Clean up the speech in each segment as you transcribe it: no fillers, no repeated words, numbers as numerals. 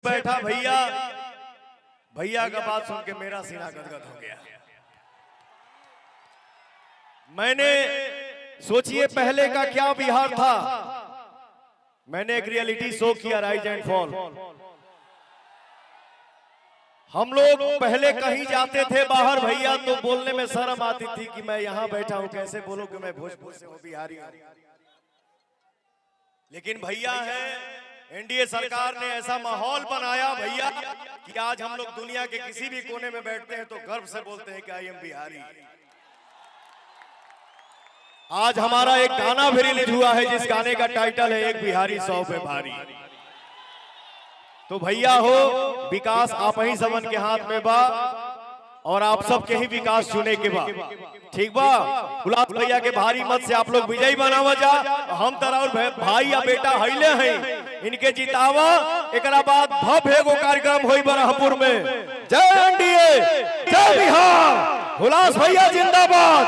बैठा भैया, भैया का बात सुन के मेरा सीना गदगद हो गया। मैंने सोचिए पहले का क्या बिहार था। मैंने एक रियलिटी शो किया, राइज एंड फॉल। हम लोग पहले कहीं जाते थे बाहर भैया तो बोलने में शर्म आती थी कि मैं यहां बैठा हूं, कैसे बोलूं कि मैं भोजपुर से हूं, बिहारी हूं। लेकिन भैया है, एनडीए सरकार ने ऐसा माहौल बनाया भैया कि आज हम लोग दुनिया के किसी भी कोने में बैठते हैं तो गर्व से बोलते हैं कि आई एम बिहारी। आज हमारा एक गाना भी रिलीज हुआ है जिस गाने का टाइटल है एक बिहारी 100 पे भारी। तो भैया हो, विकास आप ही सबन के हाथ में बा और आप सबके ही विकास चुने के बा, ठीक बा। गुलाब भैया के भारी मत से आप लोग विजयी बनावा जा। हम तरह और भाई या बेटा हईले हैं, इनके जितावा। एकरा बाद भव्य एगो कार्यक्रम होई बरहपुर में। जय एनडीए, जय बिहार। गुलाब भैया जिंदाबाद,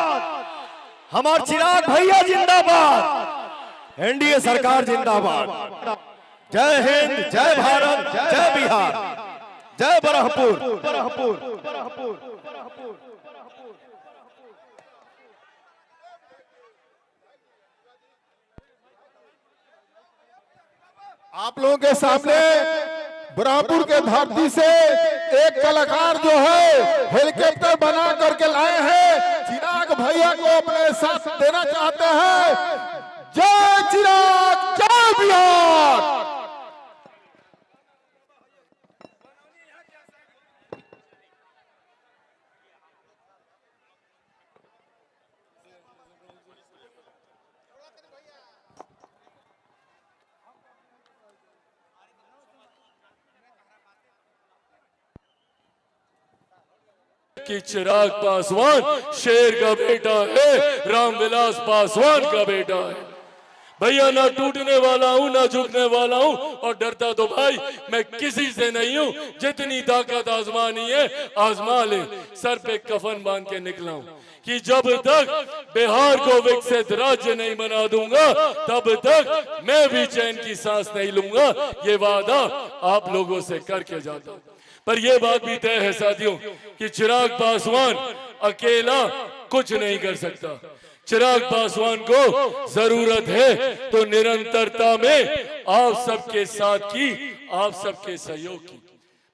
हमार चिराग भैया जिंदाबाद, एनडीए सरकार जिंदाबाद। जय हिंद, जय भारत, जय बिहार, जय बरहपुर, बरहपुर, बरहपुर, बरहपुर। आप लोगों के सामने बरहपुर के धरती से एक कलाकार जो है हेलीकॉप्टर बना करके लाए हैं, चिराग भैया को अपने साथ देना चाहते हैं। जय चिराग, जय बिहार। कि चिराग पासवान शेर का बेटा है, रामविलास पासवान का बेटा है। भैया ना टूटने वाला हूँ ना झुकने वाला हूँ, और डरता तो भाई मैं किसी से नहीं हूँ। जितनी ताकत आजमानी है आजमा ले। सर पे कफन बांध के निकला हूँ कि जब तक बिहार को विकसित राज्य नहीं बना दूंगा तब तक मैं भी चैन की सांस नहीं लूंगा। ये वादा आप लोगों से करके जाता हूँ। पर यह बात भी तय है साथियों कि चिराग पासवान अकेला कुछ नहीं कर सकता। चिराग पासवान को जरूरत है तो निरंतरता में आप सबके साथ की, आप सबके सहयोग की।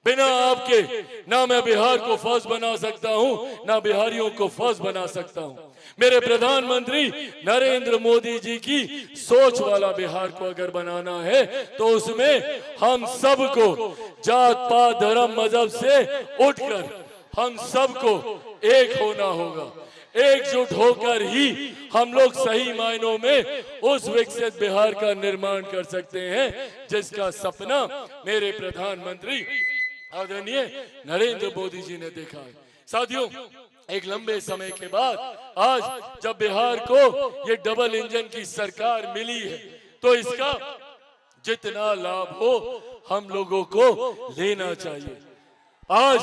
बिना आपके ना मैं बिहार को फर्स्ट बना सकता हूं, ना बिहारियों को फर्स्ट बना सकता हूं। मेरे प्रधानमंत्री नरेंद्र मोदी जी की सोच वाला बिहार को अगर बनाना है तो उसमें हम सबको जात पात धर्म मजहब से उठकर हम सबको एक होना होगा। एकजुट होकर ही हम लोग सही मायनों में उस विकसित बिहार का निर्माण कर सकते हैं जिसका सपना मेरे प्रधानमंत्री आदरणीय नरेंद्र मोदी जी ने देखा है। साथियों, एक लंबे समय के बाद आज जब बिहार को ये डबल इंजन की सरकार मिली है तो इसका जितना लाभ हो हम लोगों को लेना चाहिए। आज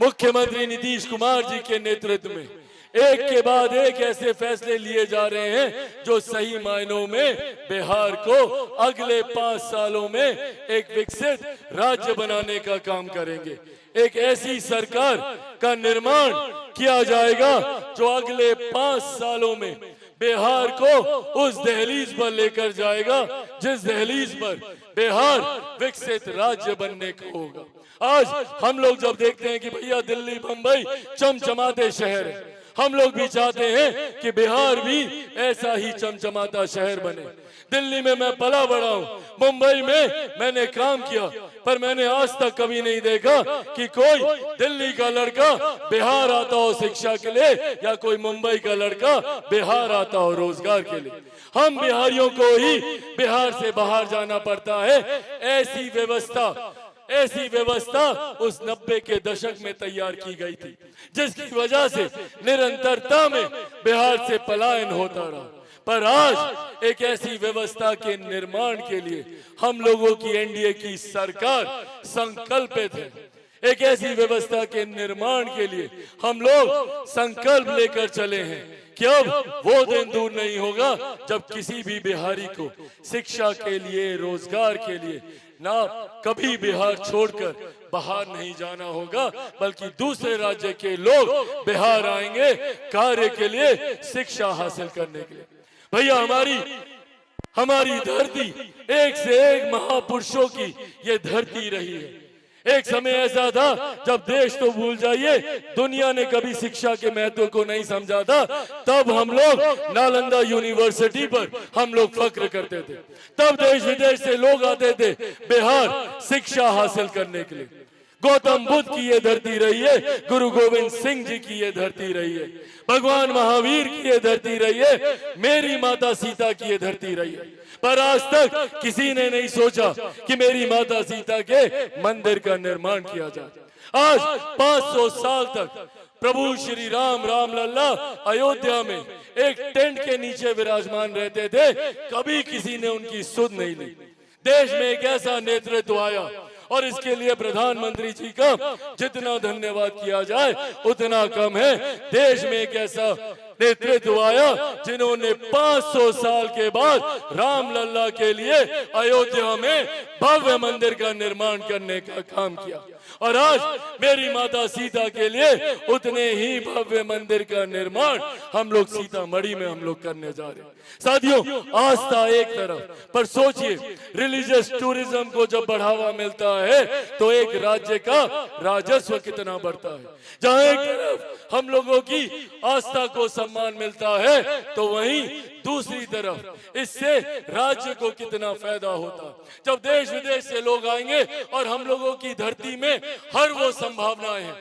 मुख्यमंत्री नीतीश कुमार जी के नेतृत्व में एक के बाद एक ऐसे फैसले लिए जा रहे हैं जो सही मायनों में बिहार को अगले 5 सालों में एक विकसित राज्य बनाने का काम करेंगे। एक ऐसी सरकार का निर्माण किया जाएगा जो अगले 5 सालों में बिहार को उस दहलीज पर लेकर जाएगा जिस दहलीज पर बिहार विकसित राज्य बनने को होगा। आज हम लोग जब देखते हैं कि भैया दिल्ली बंबई चमचमाते शहर है, हम लोग भी चाहते हैं कि बिहार भी ऐसा ही चमचमाता शहर बने। दिल्ली में मैं पला बड़ा हूँ, मुंबई में मैंने काम किया, पर मैंने आज तक कभी नहीं देखा कि कोई दिल्ली का लड़का बिहार आता हो शिक्षा के लिए या कोई मुंबई का लड़का बिहार आता हो रोजगार के लिए। हम बिहारियों को ही बिहार से बाहर जाना पड़ता है। ऐसी व्यवस्था उस 90 के दशक में तैयार की गई थी जिसकी वजह से निरंतरता में बिहार से पलायन होता रहा। पर आज एक ऐसी व्यवस्था के निर्माण के लिए हम लोगों की एनडीए की सरकार संकल्पित है। एक ऐसी व्यवस्था के निर्माण के लिए हम लोग संकल्प लेकर चले हैं कि अब वो दिन दूर नहीं होगा जब किसी भी बिहारी को शिक्षा के लिए, रोजगार के लिए ना कभी बिहार छोड़कर बाहर नहीं जाना होगा, बल्कि दूसरे राज्य के लोग बिहार आएंगे कार्य के लिए, शिक्षा हासिल करने के लिए। भैया हमारी धरती एक से एक महापुरुषों की ये धरती रही है। एक समय ऐसा था जब देश तो भूल जाइए, दुनिया ने कभी शिक्षा के महत्व को नहीं समझा था। तब हम लोग नालंदा यूनिवर्सिटी पर हम लोग फक्र करते थे। तब देश विदेश से लोग आते थे बिहार शिक्षा हासिल करने के लिए। गौतम बुद्ध की ये धरती रही है, गुरु गोविंद सिंह जी की ये धरती रही है, भगवान महावीर की ये धरती रही है, मेरी माता सीता की ये धरती रही है। पर आज तक किसी ने नहीं सोचा कि मेरी माता सीता के मंदिर का निर्माण किया जाए। आज 500 साल तक प्रभु श्री रामलल्ला अयोध्या में एक टेंट के नीचे विराजमान रहते थे, कभी किसी ने उनकी सुध नहीं ली। देश में एक ऐसा नेतृत्व आया, और इसके लिए प्रधानमंत्री जी का जितना धन्यवाद किया जाए उतना कम है। देश में एक ऐसा नेतृत्व आया जिन्होंने 500 साल के बाद रामलल्ला के लिए अयोध्या में भव्य मंदिर का निर्माण करने का काम किया, और आज मेरी माता सीता के लिए उतने ही भव्य मंदिर का निर्माण हम लोग सीतामढ़ी में हम लोग करने जा रहे हैं। साथियों, आस्था एक तरफ, पर सोचिए रिलीजियस टूरिज्म को जब बढ़ावा मिलता है तो एक राज्य का राजस्व कितना बढ़ता है। जहां एक तरफ हम लोगों की आस्था को सम्मान मिलता है तो वहीं दूसरी तरफ इससे राज्य को कितना फायदा होता। जब देश विदेश से लोग आएंगे और हम लोगों की धरती में हर वो संभावनाएं हैं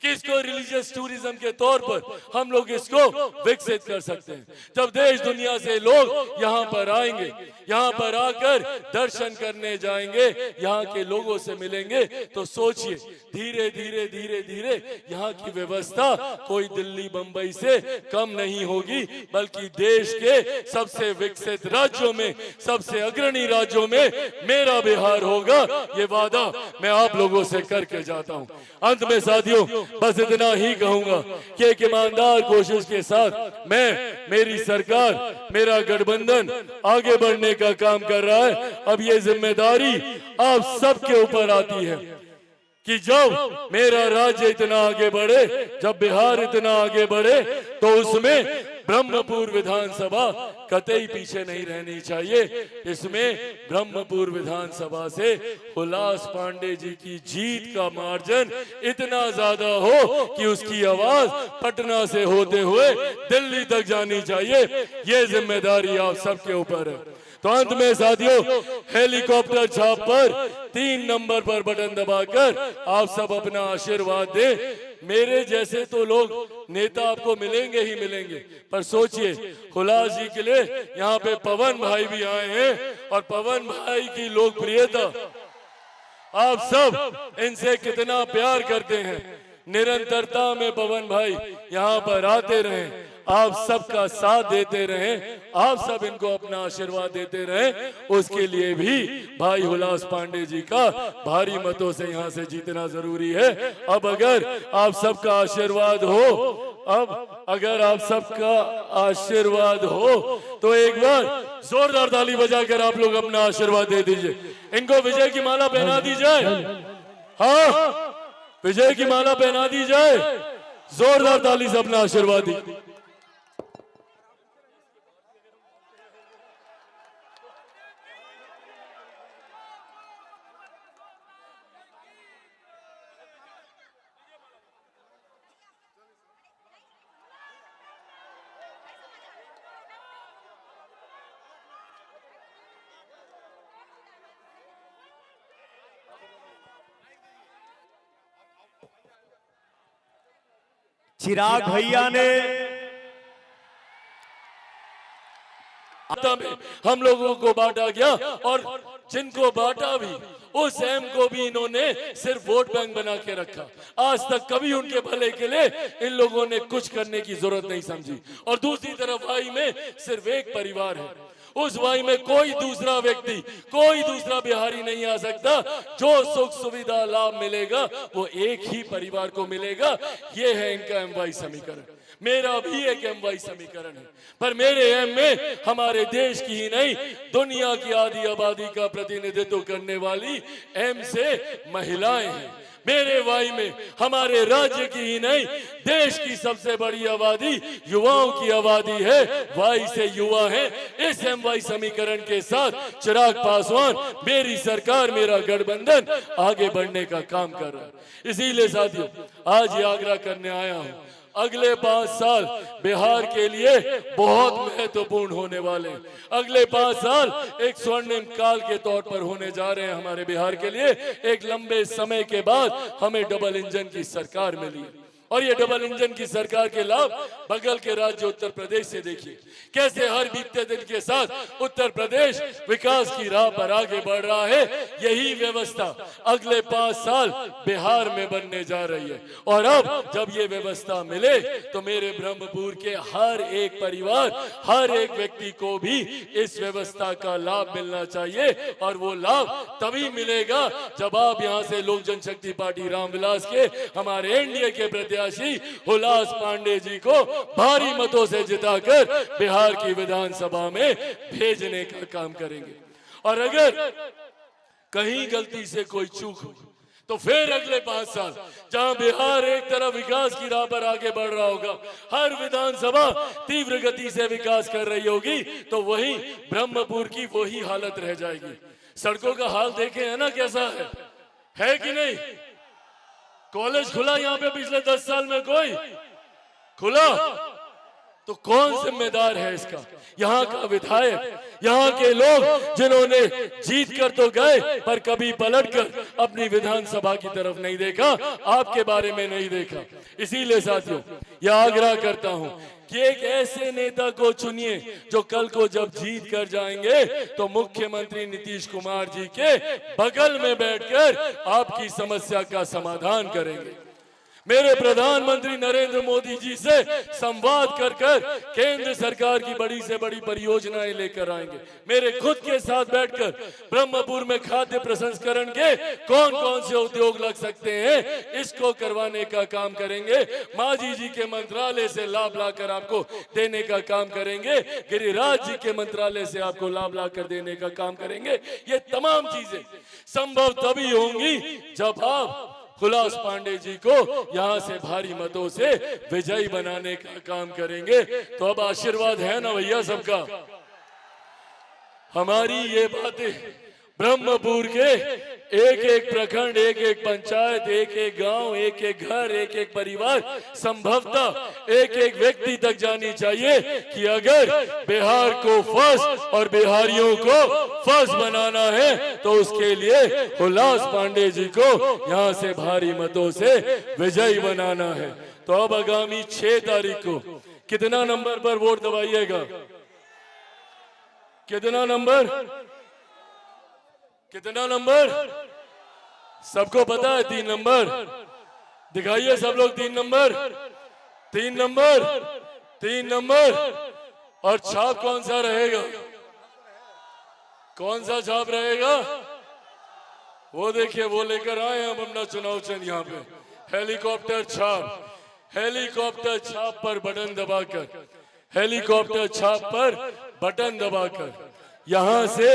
कि इसको रिलीजियस टूरिज्म के तौर पर हम लोग इसको विकसित कर सकते हैं। जब देश दुनिया से लोग यहाँ पर आएंगे, यहाँ पर आकर दर्शन करने जाएंगे, यहाँ के लोगों से मिलेंगे, तो सोचिए धीरे धीरे यहाँ की व्यवस्था कोई दिल्ली बंबई से कम नहीं होगी, बल्कि देश के सबसे विकसित राज्यों में, सबसे अग्रणी राज्यों में मेरा बिहार होगा। ये वादा मैं आप लोगों से करके जाता हूँ। अंत में साथियों, बस इतना ही कहूंगा कि एक ईमानदार कोशिश के साथ मेरी सरकार, मेरा गठबंधन आगे बढ़ने का काम कर रहा है। अब ये जिम्मेदारी आप सबके ऊपर आती है कि जब मेरा राज्य इतना आगे बढ़े, जब बिहार इतना आगे बढ़े, तो उसमें ब्रह्मपुर विधानसभा कतई पीछे नहीं रहनी चाहिए। इसमें ब्रह्मपुर विधानसभा से हुलास पांडे जी की जीत का मार्जिन इतना ज्यादा हो कि उसकी आवाज पटना से होते हुए दिल्ली तक जानी चाहिए। ये जिम्मेदारी आप सबके ऊपर है। तो अंत में साथियों, हेलीकॉप्टर छाप पर 3 नंबर पर बटन दबाकर आप सब अपना आशीर्वाद दें। मेरे जैसे तो लोग नेता आपको मिलेंगे ही मिलेंगे, पर सोचिए हुलास जी के लिए यहाँ पे पवन भाई भी आए हैं, और पवन भाई की लोकप्रियता आप सब इनसे कितना प्यार करते हैं। निरंतरता में पवन भाई यहाँ पर आते रहें, आप सबका साथ देते रहें, आप सब इनको अपना आशीर्वाद देते रहें। उसके लिए भी भाई हुलास पांडे जी का भारी मतों से यहाँ से जीतना जरूरी है। अब अगर आप सबका आशीर्वाद हो, तो एक बार जोरदार ताली बजाकर आप लोग अपना आशीर्वाद दे दीजिए। इनको विजय की माला पहना दी जाए। हाँ, विजय की माला पहना दी जाए। जोरदार ताली से अपना आशीर्वाद दीजिए। चिराग भैया ने हम लोगों को बांटा गया, और जिनको बांटा भी उस एम को भी इन्होंने सिर्फ वोट बैंक बना के रखा। आज तक कभी उनके भले के लिए इन लोगों ने कुछ करने की जरूरत नहीं समझी। और दूसरी तरफ वाई में सिर्फ एक परिवार है, उस वाई में कोई दूसरा व्यक्ति, कोई दूसरा बिहारी नहीं आ सकता। जो सुख सुविधा लाभ मिलेगा वो एक ही परिवार को मिलेगा। ये है इनका एमवाई समीकरण। मेरा भी एक MY समीकरण है, पर मेरे M में हमारे देश की ही नहीं दुनिया की आधी आबादी का प्रतिनिधित्व करने वाली M से महिलाएं हैं। मेरे Y में हमारे राज्य की ही नहीं देश की सबसे बड़ी आबादी युवाओं की आबादी है। Y से युवा है। इस MY समीकरण के साथ चिराग पासवान, मेरी सरकार, मेरा गठबंधन आगे बढ़ने का काम कर रहा है। इसीलिए साथियों आज ये आग्रह करने आया हूं, अगले 5 साल बिहार के लिए बहुत महत्वपूर्ण होने वाले हैं। अगले 5 साल एक स्वर्णिम काल के तौर पर होने जा रहे हैं हमारे बिहार के लिए। एक लंबे समय के बाद हमें डबल इंजन की सरकार मिली है और ये डबल इंजन की सरकार के लाभ बगल के राज्य उत्तर प्रदेश से देखिए कैसे हर बीतते दिन के साथ उत्तर प्रदेश विकास की राह पर आगे बढ़ रहा है। यही व्यवस्था अगले 5 साल बिहार में बनने जा रही है और अब जब ये व्यवस्था मिले तो मेरे ब्रह्मपुर के हर एक परिवार, हर एक व्यक्ति को भी इस व्यवस्था का लाभ मिलना चाहिए और वो लाभ तभी मिलेगा जब आप यहाँ से लोक जनशक्ति पार्टी रामविलास के हमारे एनडीए के प्रत्याशी हुलास पांडे जी को भारी मतों से जिताकर बिहार की विधानसभा में भेजने का काम करेंगे। और अगर कहीं गलती से कोई चूक हो तो फिर अगले 5 साल जहां बिहार एक तरफ विकास की राह पर आगे बढ़ रहा होगा, हर विधानसभा तीव्र गति से विकास कर रही होगी, तो वहीं ब्रह्मपुर की वही हालत रह जाएगी। सड़कों का हाल देखे है ना कैसा है कि नहीं? कॉलेज खुला यहाँ पे पिछले 10 साल में कोई खुला? तो कौन जिम्मेदार है इसका? यहाँ का विधायक, यहाँ के लोग जिन्होंने जीत कर तो गए पर कभी पलटकर अपनी विधानसभा की तरफ नहीं देखा, आपके बारे में नहीं देखा। इसीलिए साथियों यह आग्रह करता हूं कि एक ऐसे नेता को चुनिए जो कल को जब जीत कर जाएंगे तो मुख्यमंत्री नीतीश कुमार जी के बगल में बैठकर आपकी समस्या का समाधान करेंगे। मेरे प्रधानमंत्री नरेंद्र मोदी जी से संवाद कर केंद्र सरकार की बड़ी से बड़ी परियोजनाएं लेकर आएंगे। मेरे खुद के साथ बैठकर ब्रह्मपुर में खाद्य प्रसंस्करण के कौन कौन से उद्योग लग सकते हैं इसको करवाने का काम करेंगे। मांझी जी के मंत्रालय से लाभ लाकर आपको देने का काम करेंगे। गिरिराज जी के मंत्रालय से आपको लाभ लाकर देने का काम करेंगे। ये तमाम चीजें संभव तभी होंगी जब आप हुलास पांडे जी को यहां से भारी मतों से विजयी बनाने का काम करेंगे। तो अब आशीर्वाद है ना भैया सबका? हमारी ये बातें ब्रह्मपुर के एक एक प्रखंड, एक एक पंचायत, एक एक गांव, एक एक घर, एक एक परिवार, संभवतः एक एक व्यक्ति तक जानी चाहिए कि अगर बिहार को फर्स्ट और बिहारियों को फर्स्ट बनाना है तो उसके लिए हुलास पांडे जी को यहां से भारी मतों से विजयी बनाना है। तो अब आगामी 6 तारीख को कितना नंबर पर वोट दबाइएगा? कितना नंबर? कितना नंबर? सबको पता है 3 नंबर। दिखाइए सब लोग 3 नंबर, 3 नंबर, 3 नंबर। और छाप कौन सा रहेगा? कौन सा छाप रहेगा? वो देखिए वो लेकर आए हम अपना चुनाव चिन्ह यहाँ पे, हेलीकॉप्टर छाप। हेलीकॉप्टर छाप पर बटन दबाकर, हेलीकॉप्टर छाप पर बटन दबाकर यहां से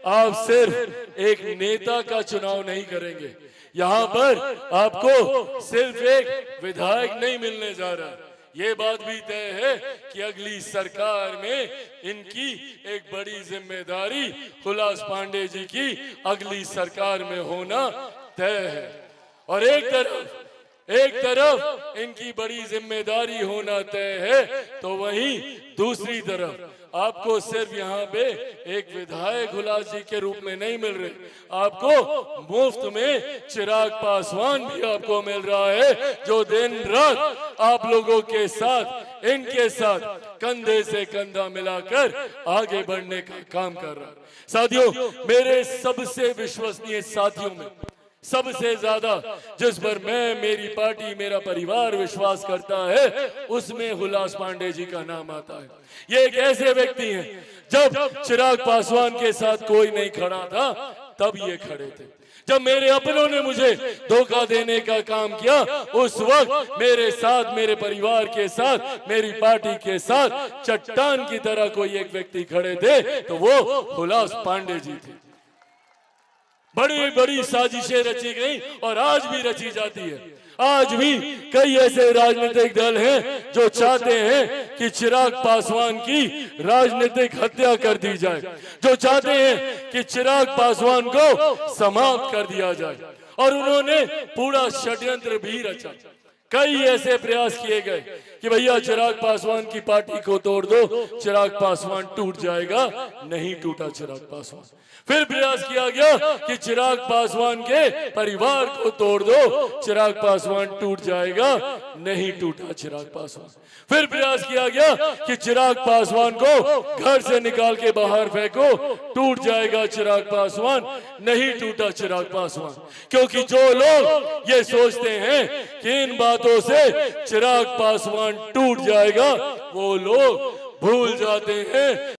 आप सिर्फ एक नेता का चुनाव नहीं करेंगे। यहाँ पर आपको सिर्फ एक विधायक नहीं मिलने जा रहा, ये बात भी तय है कि अगली सरकार में इनकी एक बड़ी जिम्मेदारी हुलास पांडे जी की अगली सरकार में होना तय है। और एक तरफ इनकी बड़ी जिम्मेदारी होना तय है तो वहीं दूसरी तरफ आपको सिर्फ यहाँ पे एक विधायक हुलास जी के रूप में नहीं मिल रहे, आपको मुफ्त में चिराग पासवान भी आपको मिल रहा है जो दिन रात आप लोगों के साथ, इनके साथ कंधे से कंधा मिलाकर आगे बढ़ने का काम कर रहा है। साथियों, मेरे सबसे विश्वसनीय साथियों में सबसे ज्यादा जिस पर मैं, मेरी पार्टी, मेरा परिवार विश्वास करता है उसमें हुलास पांडे जी का नाम आता है। ये एक ऐसे व्यक्ति हैं, जब चिराग पासवान के साथ कोई नहीं खड़ा था तब ये खड़े थे। जब मेरे अपनों ने मुझे धोखा देने का काम किया, उस वक्त मेरे साथ, मेरे परिवार के साथ, मेरी पार्टी के साथ चट्टान की तरह कोई एक व्यक्ति खड़े थे, तो वो हुलास पांडे जी थे। बड़ी बड़ी साजिशें रची गई और आज भी रची जाती है। आज भी कई ऐसे राजनीतिक दल हैं जो चाहते हैं कि चिराग पासवान की राजनीतिक हत्या कर दी जाए, जो चाहते हैं कि चिराग पासवान को समाप्त कर दिया जाए, और उन्होंने पूरा षड्यंत्र भी रचा। कई ऐसे प्रयास किए गए कि भैया चिराग पासवान की पार्टी को तोड़ दो, चिराग पासवान टूट जाएगा। नहीं टूटा चिराग पासवान। फिर प्रयास किया गया कि चिराग पासवान के परिवार को तोड़ दो, चिराग पासवान टूट जाएगा। नहीं टूटा चिराग पासवान। फिर प्रयास किया गया कि चिराग पासवान को घर से निकाल के बाहर फेंको, टूट जाएगा चिराग पासवान। नहीं टूटा चिराग पासवान। क्योंकि जो लोग ये सोचते हैं कि इन बातों से चिराग पासवान टूट जाएगा, वो लोग भूल जाते हैं